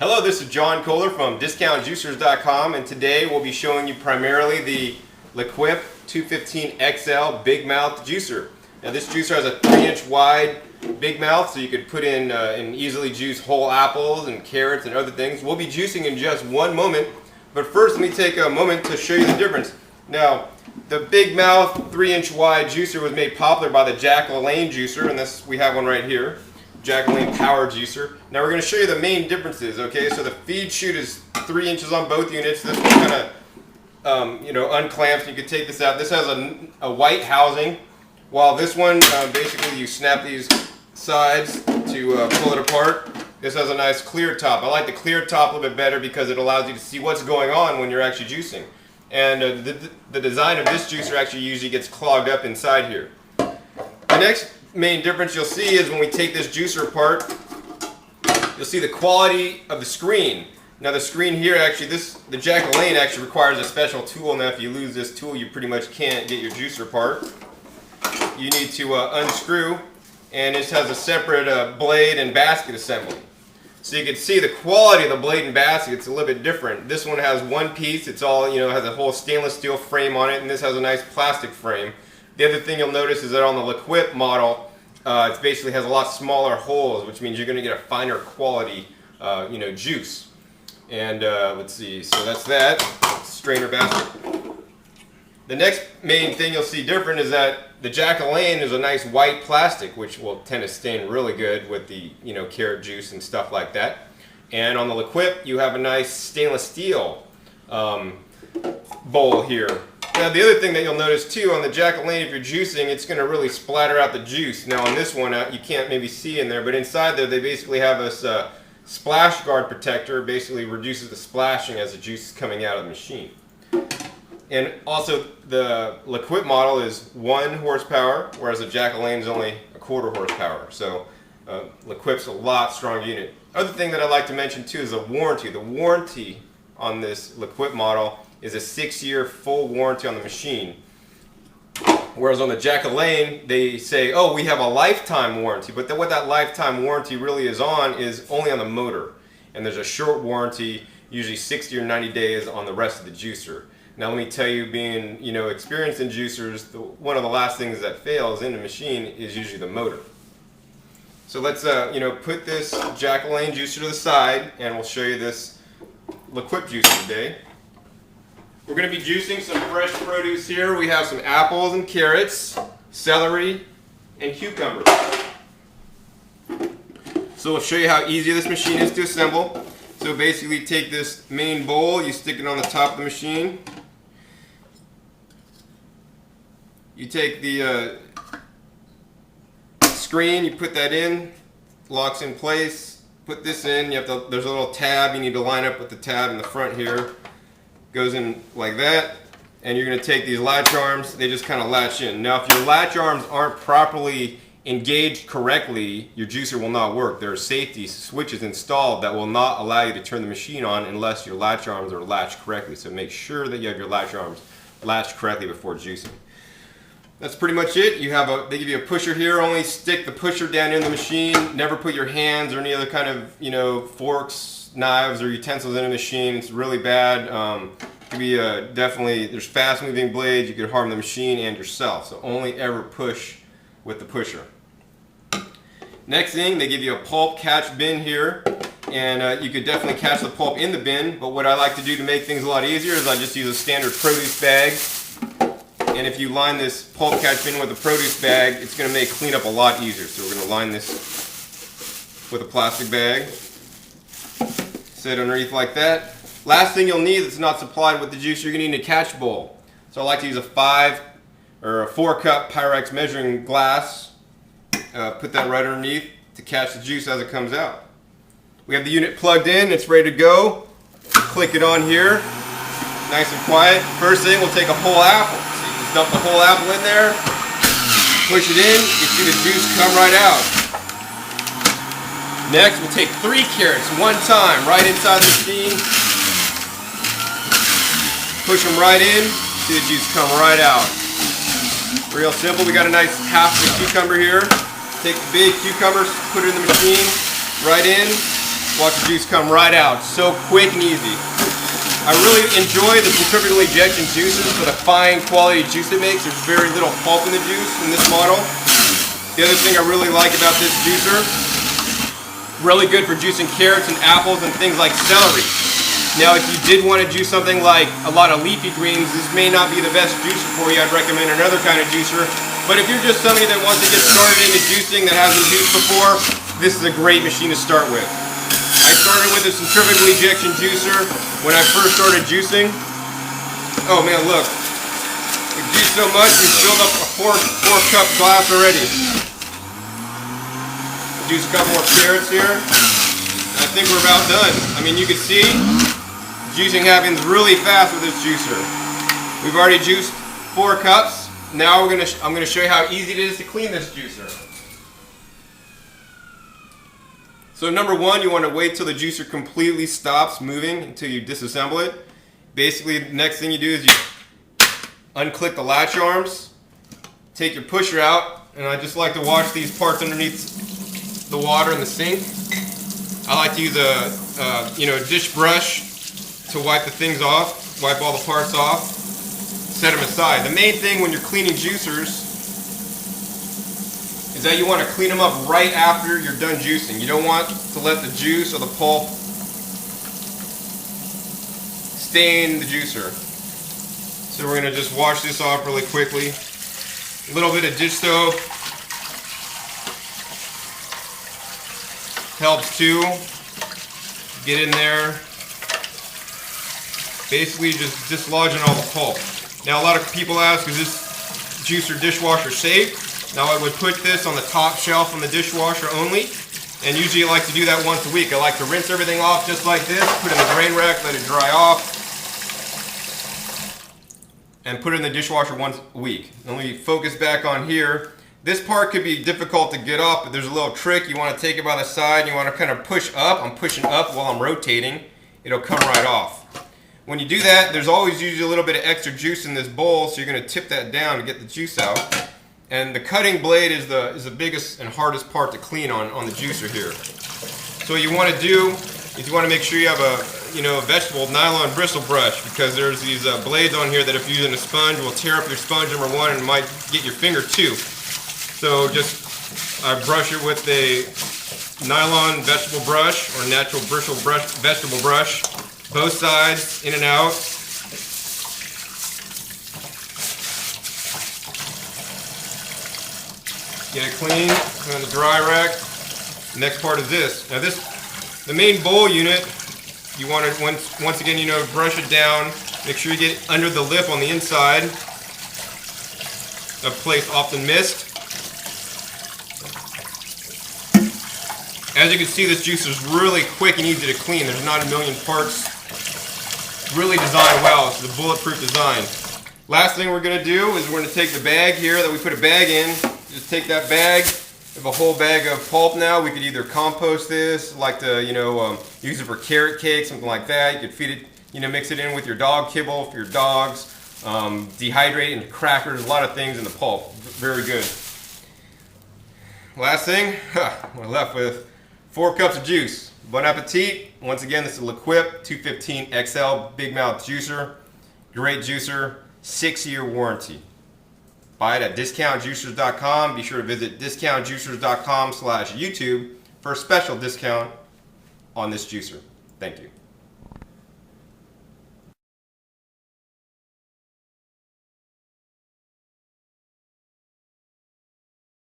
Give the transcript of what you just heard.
Hello, this is John Kohler from discountjuicers.com, and today we'll be showing you primarily the Lequip 215 XL Big Mouth Juicer. Now this juicer has a 3-inch wide big mouth, so you could put in and easily juice whole apples and carrots and other things. We'll be juicing in just one moment, but first let me take a moment to show you the difference. Now, the big mouth 3-inch wide juicer was made popular by the Jack Lalanne Juicer, and this, we have one right here. Jack Lalanne Power Juicer. Now we're going to show you the main differences, okay? So the feed chute is 3 inches on both units. This one kind of, unclamps. You can take this out. This has a white housing, while this one, basically you snap these sides to pull it apart. This has a nice clear top. I like the clear top a little bit better because it allows you to see what's going on when you're actually juicing. And the design of this juicer actually usually gets clogged up inside here. The next main difference you'll see is when we take this juicer apart, you'll see the quality of the screen. Now the screen here, actually, the Jack Lalanne actually requires a special tool. Now if you lose this tool, you pretty much can't get your juicer apart. You need to unscrew, and it has a separate blade and basket assembly. So you can see the quality of the blade and basket. It's a little bit different. This one has one piece. It's all, has a whole stainless steel frame on it, and this has a nice plastic frame. The other thing you'll notice is that on the Lequip model, it basically has a lot smaller holes, which means you're going to get a finer quality, juice. And let's see, so that's that strainer basket. The next main thing you'll see different is that the Jack Lalanne is a nice white plastic, which will tend to stain really good with the carrot juice and stuff like that. And on the Lequip, you have a nice stainless steel bowl here. Now the other thing that you'll notice too, on the Jack Lalanne, if you're juicing, it's going to really splatter out the juice. Now on this one, you can't maybe see in there, but inside there they basically have this splash guard protector. Basically reduces the splashing as the juice is coming out of the machine. And also the Lequip model is 1 horsepower, whereas the Jack Lalanne is only 1/4 horsepower. So Lequip's a lot stronger unit. Other thing that I'd like to mention too is the warranty. The warranty on this Lequip model is a 6-year full warranty on the machine. Whereas on the Jack Lalanne, they say, oh, we have a lifetime warranty. But what that lifetime warranty really is only on the motor. And there's a short warranty, usually 60 or 90 days on the rest of the juicer. Now let me tell you, being experienced in juicers, one of the last things that fails in the machine is usually the motor. So let's put this Jack Lalanne juicer to the side, and we'll show you this Lequip juicer today. We're going to be juicing some fresh produce here. We have some apples and carrots, celery, and cucumbers. So we'll show you how easy this machine is to assemble. So basically take this main bowl, you stick it on the top of the machine. You take the screen, you put that in, locks in place. Put this in, there's a little tab, you need to line up with the tab in the front here. Goes in like that, and you're going to take these latch arms, they just kind of latch in. Now if your latch arms aren't properly engaged correctly, your juicer will not work. There are safety switches installed that will not allow you to turn the machine on unless your latch arms are latched correctly. So make sure that you have your latch arms latched correctly before juicing. That's pretty much it. They give you a pusher here. Only stick the pusher down in the machine. Never put your hands or any other kind of forks, knives, or utensils in the machine. It's really bad. Could be definitely, there's fast moving blades. You could harm the machine and yourself. So only ever push with the pusher. Next thing, they give you a pulp catch bin here, and you could definitely catch the pulp in the bin. But what I like to do to make things a lot easier is I just use a standard produce bag. And if you line this pulp catch bin with a produce bag, it's going to make cleanup a lot easier. So we're going to line this with a plastic bag. Set it underneath like that. Last thing you'll need that's not supplied with the juicer, you're going to need a catch bowl. So I like to use a 5 or a 4-cup Pyrex measuring glass. Put that right underneath to catch the juice as it comes out. We have the unit plugged in, it's ready to go. Click it on here, nice and quiet. First thing, we'll take a whole apple. So you just dump the whole apple in there, push it in, you see the juice come right out. Next, we'll take 3 carrots one time right inside the machine. Push them right in, see the juice come right out. Real simple. We got a nice half of a cucumber here. Take the big cucumbers, put it in the machine, right in, Watch the juice come right out. So quick and easy. I really enjoy the centrifugal ejection juices for the fine quality juice it makes. There's very little pulp in the juice in this model. The other thing I really like about this juicer, really good for juicing carrots and apples and things like celery. Now if you did want to juice something like a lot of leafy greens, this may not be the best juicer for you. I'd recommend another kind of juicer. But if you're just somebody that wants to get started into juicing that hasn't juiced before, this is a great machine to start with. I started with a centrifugal ejection juicer when I first started juicing. Oh man, look. We juiced so much, we filled up a four cup glass already. Juice a couple more carrots here. I think we're about done. I mean, you can see, juicing happens really fast with this juicer. We've already juiced 4 cups. Now I'm gonna show you how easy it is to clean this juicer. So number one, you want to wait till the juicer completely stops moving until you disassemble it. Basically, the next thing you do is you unclick the latch arms, take your pusher out, and I just like to wash these parts underneath the water in the sink. I like to use a dish brush to wipe the things off, wipe all the parts off, set them aside. The main thing when you're cleaning juicers is that you want to clean them up right after you're done juicing. You don't want to let the juice or the pulp stain the juicer. So we're going to just wash this off really quickly. A little bit of dish soap helps too. Get in there. Basically just dislodging all the pulp. Now a lot of people ask, is this juicer dishwasher-safe? Now I would put this on the top shelf on the dishwasher only, and usually I like to do that once a week. I like to rinse everything off just like this, put it in the drain rack, let it dry off, and put it in the dishwasher once a week. And let me focus back on here. This part could be difficult to get off, but there's a little trick. You want to take it by the side, and you want to kind of push up. I'm pushing up while I'm rotating. It'll come right off. When you do that, there's always usually a little bit of extra juice in this bowl, so you're going to tip that down to get the juice out. And the cutting blade is the biggest and hardest part to clean on the juicer here. So what you want to do is you want to make sure you have a vegetable nylon bristle brush, because there's these blades on here that if you're using a sponge will tear up your sponge, number one, and might get your finger too. So I brush it with a nylon vegetable brush or natural bristle brush, vegetable brush, both sides, in and out. Get it clean, put it on the dry rack. Next part is this. Now the main bowl unit, you want to, once again, brush it down. Make sure you get under the lip on the inside. A place often missed. As you can see, this juicer is really quick and easy to clean. There's not a million parts. Really designed well. It's the bulletproof design. Last thing we're going to do is we're going to take the bag here that we put a bag in. Just take that bag. We have a whole bag of pulp now. We could either compost this, like to use it for carrot cake, something like that. You could feed it, mix it in with your dog kibble for your dogs. Dehydrate into crackers. A lot of things in the pulp. Very good. Last thing, we're left with 4 cups of juice. Bon appetit. Once again, this is Lequip 215 XL Big Mouth Juicer. Great juicer, 6-year warranty. Buy it at discountjuicers.com. Be sure to visit discountjuicers.com/YouTube for a special discount on this juicer. Thank you.